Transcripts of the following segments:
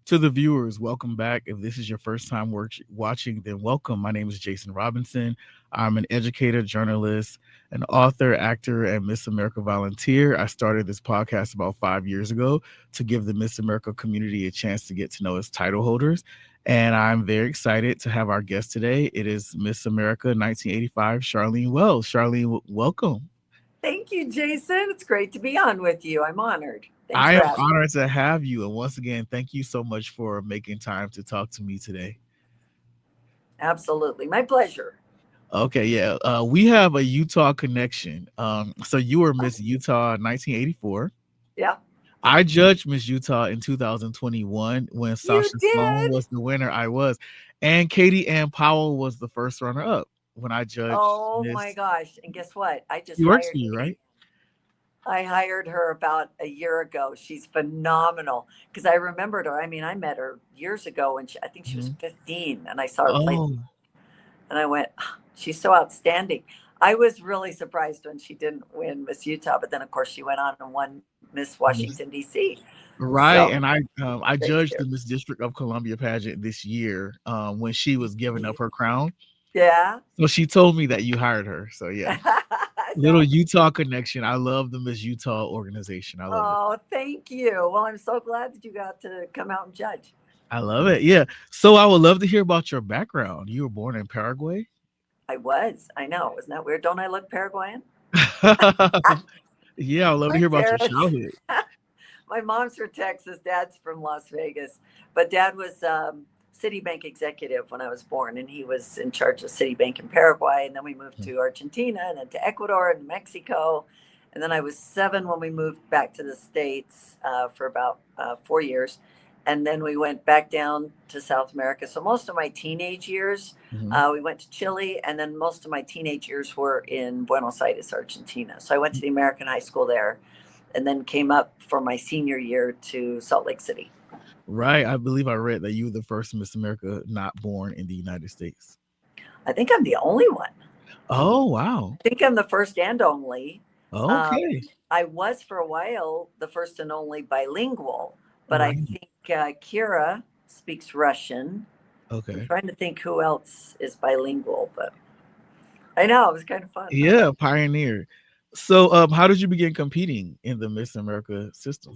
To the viewers, welcome back. If this is your first time watching, then welcome. My name is Jason Robinson. I'm an educator, journalist, an author, actor, and Miss America volunteer. I started this podcast about 5 years ago to give the Miss America community a chance to get to know its title holders. And I'm very excited to have our guest today. It is Miss America 1985, Sharlene Wells. Sharlene, welcome. Thank you, Jason. It's great to be on with you. I'm honored. Thanks I for am having me. honored to have you. And once again, thank you so much for making time to talk to me today. Absolutely. My pleasure. Okay, yeah. We have a Utah connection. So you were Miss Utah 1984. Yeah, I judged Miss Utah in 2021 when you Sasha Sloan did. was the winner. I was, and Katie Ann Powell was the first runner up when I judged Oh my Miss. gosh. And guess what? I just She works hired for you, right? Katie. I hired her about a year ago. She's phenomenal because I remembered her. I mean, I met her years ago and I think she was Mhm. 15 and I saw her play Oh, and I went, "Ah, she's so outstanding." I was really surprised when she didn't win Miss Utah, but then of course she went on and won Miss Washington, Miss D.C. right. So And I great judged year. the Miss District of Columbia pageant this year when she was giving up her crown. Yeah. So she told me that you hired her. So yeah. Little No. Utah connection. I love the Miss Utah organization. I love it. Oh, thank you. Well, I'm so glad that you got to come out and judge. I love it. Yeah. So I would love to hear about your background. You were born in Paraguay? I was. I know. Isn't that weird? Don't I look Paraguayan? Yeah, I'd love to My hear about your parents. childhood. My mom's from Texas. Dad's from Las Vegas. But dad was Citibank executive when I was born, and he was in charge of Citibank in Paraguay. And then we moved to Argentina, and then to Ecuador and Mexico. And then I was 7 when we moved back to the States for about 4 years. And then we went back down to South America. So most of my teenage years, Mhm. we went to Chile, and then most of my teenage years were in Buenos Aires, Argentina. So I went to the American high school there and then came up for my senior year to Salt Lake City. Right. I believe I read that you were the first Miss America not born in the United States. I think I'm the only one. Oh, wow. I think I'm the first and only. Um, Okay. I was for a while the first and only bilingual, but I Right. think Kira speaks Russian. I'm Okay. trying to think who else is bilingual, but I know it was kind of fun, huh? Yeah, pioneer. So how did you begin competing in the Miss America system?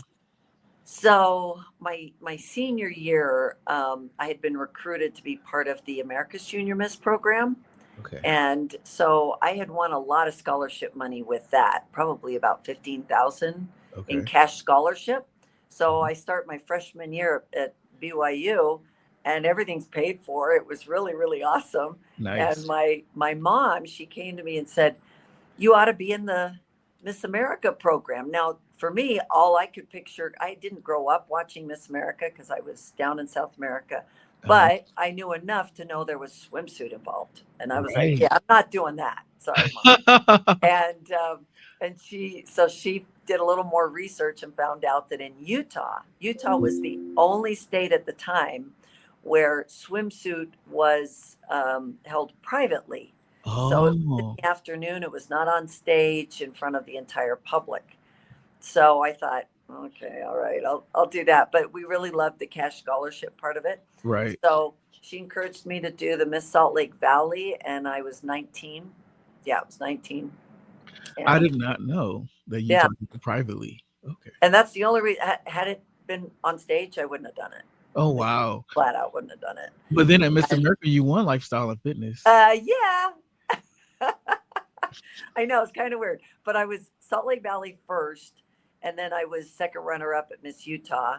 So my senior year, I had been recruited to be part of the America's Junior Miss program. Okay. And so I had won a lot of scholarship money with that, probably about 15,000 in Okay. cash scholarship. So Mhm. I start my freshman year at BYU and everything's paid for. It was really, really awesome. And Nice. my mom, she came to me and said, "You ought to be in the Miss America program." Now, for me, all I could picture, I didn't grow up watching Miss America because I was down in South America, Uh-huh. but I knew enough to know there was swimsuit involved. And I was like, Right. "Yeah, I'm not doing that. Sorry, mom." And she did a little more research and found out that in Utah was the only state at the time where swimsuit was held privately. So it was in Oh, the afternoon. It was not on stage in front of the entire public. So I thought, okay, all right, I'll do that. But we really loved the cash scholarship part of it. right. So she encouraged me to do the Miss Salt Lake Valley, and I was 19. Yeah, I was 19, I and did not know that you yeah, taught people privately. Okay. and that's the only reason. Had it been on stage, I wouldn't have done it. Oh, Like, wow. flat out, wouldn't have done it. But then at Miss And America, you won lifestyle and fitness. yeah, I know it's kind of weird, but I was Salt Lake Valley first, and then I was second runner up at Miss Utah,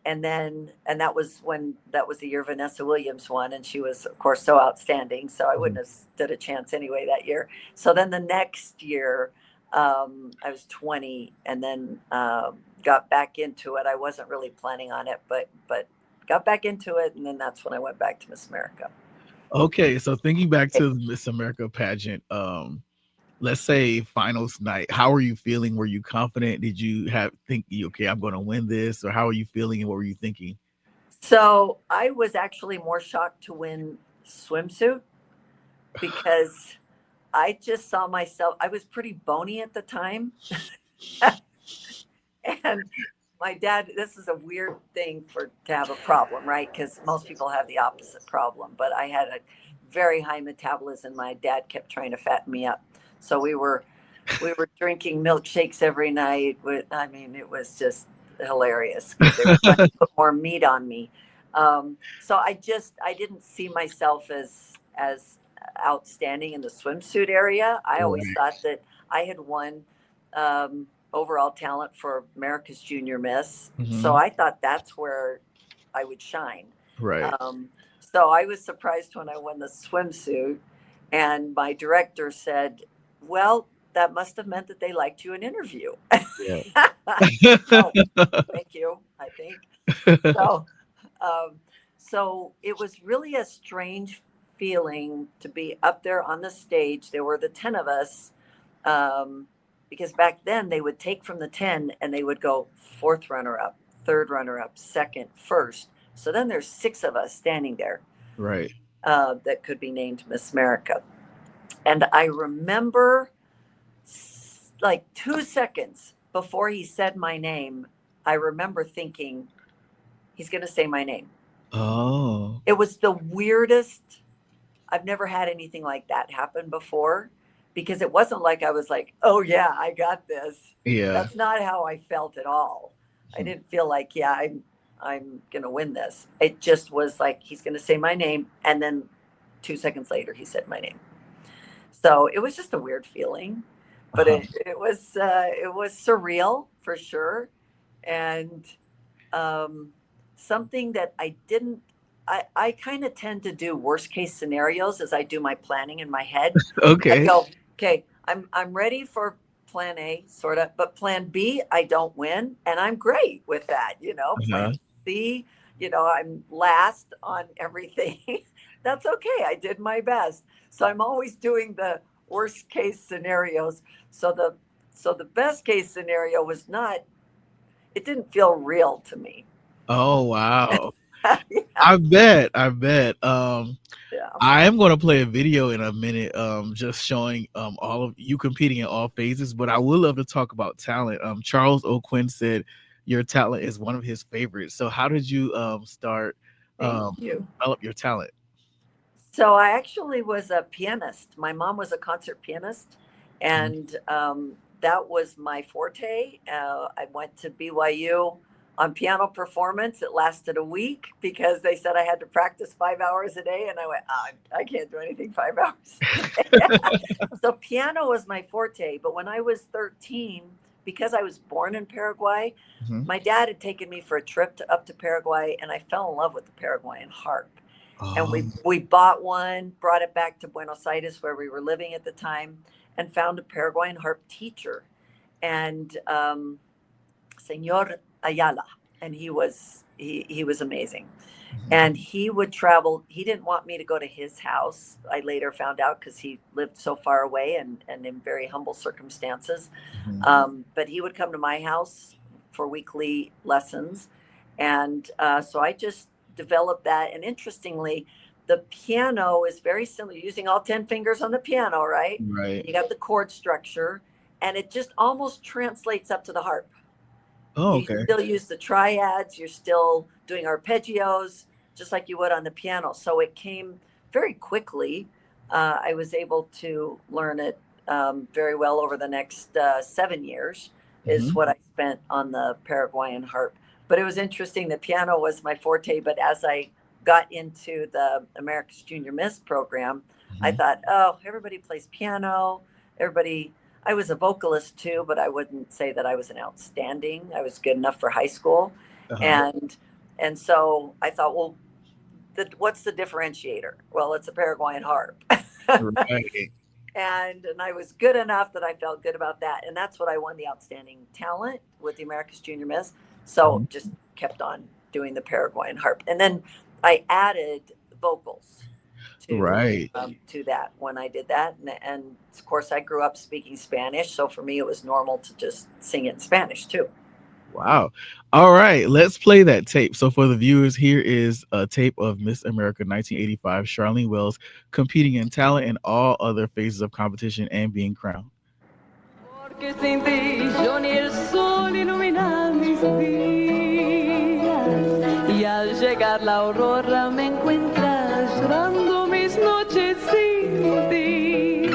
and that was when that was the year Vanessa Williams won, and she was of course so outstanding. So I wouldn't Mhm. have stood a chance anyway that year. So then the next year, I was 20, and then got back into it. I wasn't really planning on it, but got back into it, and then that's when I went back to Miss America. Okay, so thinking back to the Miss America pageant, let's say finals night, how are you feeling? Were you confident? Did you have think, okay, I'm going to win this, or how are you feeling, and what were you thinking? So I was actually more shocked to win swimsuit because I just saw myself. I was pretty bony at the time, and my dad, this is a weird thing for to have a problem, right? Because most people have the opposite problem. But I had a very high metabolism. My dad kept trying to fatten me up. So we were drinking milkshakes every night. I mean, it was just hilarious because they were trying to put more meat on me. So I didn't see myself as outstanding in the swimsuit area. I always Right. thought that I had won overall talent for America's Junior Miss. So Hmm. I thought that's where I would shine. Right. Um, so I was surprised when I won the swimsuit, and my director said, "Well, that must have meant that they liked you in interview." Yeah. Oh, thank you. I think so. Um, so it was really a strange feeling to be up there on the stage. There were the 10 of us, um, because back then they would take from the 10 and they would go fourth runner up, third runner up, second, first. So then there's six of us standing there Right. that could be named Miss America. And I remember like 2 seconds before he said my name, I remember thinking, he's going to say my name. Oh. It was the weirdest. I've never had anything like that happen before because it wasn't like I was like, oh, yeah, I got this. Yeah. That's not how I felt at all. I didn't feel like, yeah, I'm going to win this. It just was like, he's going to say my name. And then 2 seconds later, he said my name. So it was just a weird feeling, but Uh-huh. it was surreal for sure. And um, something that I didn't. I kind of tend to do worst case scenarios as I do my planning in my head. I Okay. go, okay, I'm ready for plan A, sort of, but plan B, I don't win, and I'm great with that. Plan Uh-huh. C, I'm last on everything. That's okay. I did my best. So I'm always doing the worst case scenarios. So the best case scenario was not. It didn't feel real to me. Oh wow. Yeah, I bet. I bet. yeah. I am going to play a video in a minute, just showing all of you competing in all phases. But I would love to talk about talent. Charles O'Quinn said your talent is one of his favorites. So how did you start Thank um, you. develop your talent? So I actually was a pianist. My mom was a concert pianist, Mhm. and that was my forte. I went to BYU on piano performance. It lasted a week because they said I had to practice 5 hours a day, and I went, I can't do anything 5 hours a day. So piano was my forte. But when I was 13, because I was born in Paraguay, Mhm. my dad had taken me for a trip up to Paraguay, and I fell in love with the Paraguayan harp. And we Oh, we bought one, brought it back to Buenos Aires where we were living at the time, and found a Paraguayan harp teacher, and Senor Ayala, and he was amazing. mhm. And he would travel. He didn't want me to go to his house. I later found out because he lived so far away and in very humble circumstances. Mhm. But he would come to my house for weekly lessons. And so I just developed that. And interestingly, the piano is very similar, using all 10 fingers on the piano, right? Right. You got the chord structure, and it just almost translates up to the harp. Oh, You okay. still use the triads, you're still doing arpeggios, just like you would on the piano. So it came very quickly. I was able to learn it very well over the next 7 years, is Mhm. what I spent on the Paraguayan harp. But it was interesting. The piano was my forte, but as I got into the America's Junior Miss program, I Mhm. thought, oh, everybody plays piano. Everybody, I was a vocalist too, but I wouldn't say that I was an outstanding. I was good enough for high school, Uh-huh. and so I thought, well, what's the differentiator? Well, it's a Paraguayan harp, Right. and I was good enough that I felt good about that, and that's what I won the outstanding talent with the America's Junior Miss. So Mhm. just kept on doing the Paraguayan harp, and then I added vocals Right. to that when I did that. And of course, I grew up speaking Spanish, so for me, it was normal to just sing it in Spanish too. Wow. All right, let's play that tape. So for the viewers, here is a tape of Miss America 1985, Charlene Wells competing in talent and all other phases of competition and being crowned. Porque sin ti yo ni el sol ilumina mi mis días y al llegar la aurora me encuentras llorando mis noches sin ti.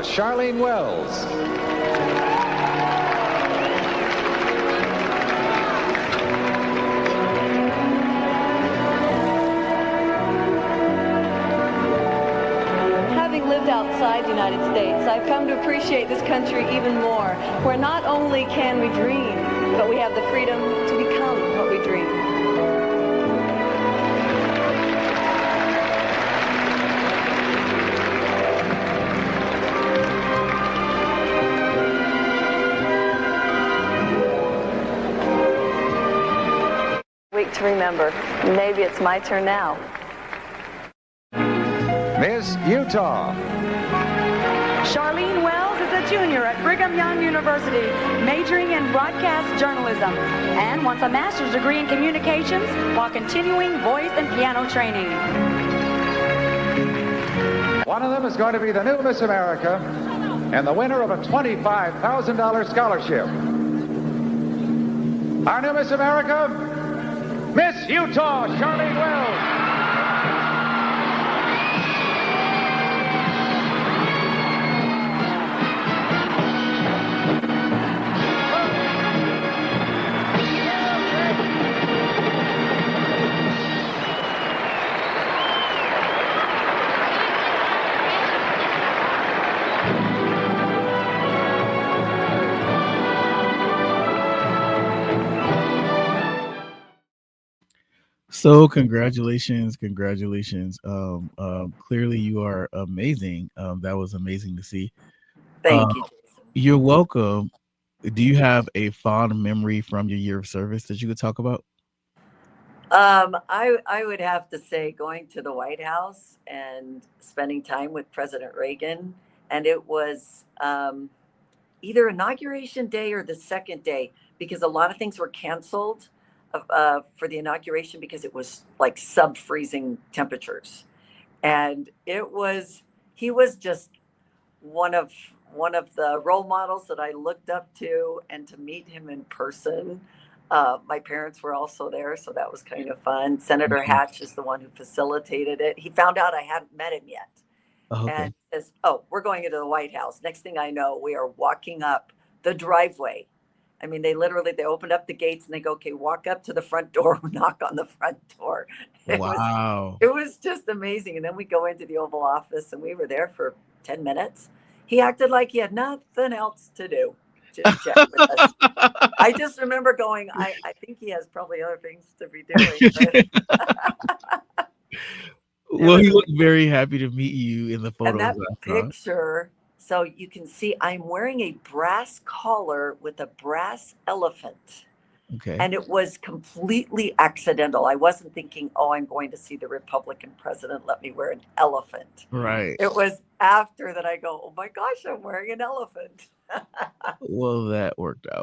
Sharlene Wells. Having lived outside the United States, I've come to appreciate this country even more, where not only can we dream, but we have the freedom to become what we dream. Week to remember. Maybe it's my turn now. Miss Utah. Sharlene Wells is a junior at Brigham Young University, majoring in broadcast journalism, and wants a master's degree in communications while continuing voice and piano training. One of them is going to be the new Miss America and the winner of a $25,000 scholarship. Our new Miss America, Miss Utah, Sharlene Wells. So congratulations. Clearly you are amazing. That was amazing to see. Uh, Thank you, Jason. you're welcome. Do you have a fond memory from your year of service that you could talk about? I would have to say going to the White House and spending time with President Reagan, and it was either inauguration day or the second day because a lot of things were canceled for the inauguration because it was like sub freezing temperatures, and it was he was just one of one of the role models that I looked up to, and to meet him in person. My parents were also there, so that was kind of fun. Senator Mhm. Hatch is the one who facilitated it. He found out I hadn't met him yet, Oh, okay. and says, "Oh, we're going into the White House." Next thing I know, we are walking up the driveway. I mean, they opened up the gates and they go, "Okay, walk up to the front door, knock on the front door." It was Wow. it was just amazing. And then we go into the Oval Office and we were there for 10 minutes. He acted like he had nothing else to do. Chit chat with us. I just remember going, I think he has probably other things to be doing, but it Well, was he looked amazing. very happy to meet you in the And photos that I saw. picture, so you can see I'm wearing a brass collar with a brass elephant. Okay. And it was completely accidental. I wasn't thinking, oh, I'm going to see the Republican president. Let me wear an elephant. Right. It was after that I go, oh my gosh, I'm wearing an elephant. Well, that worked out.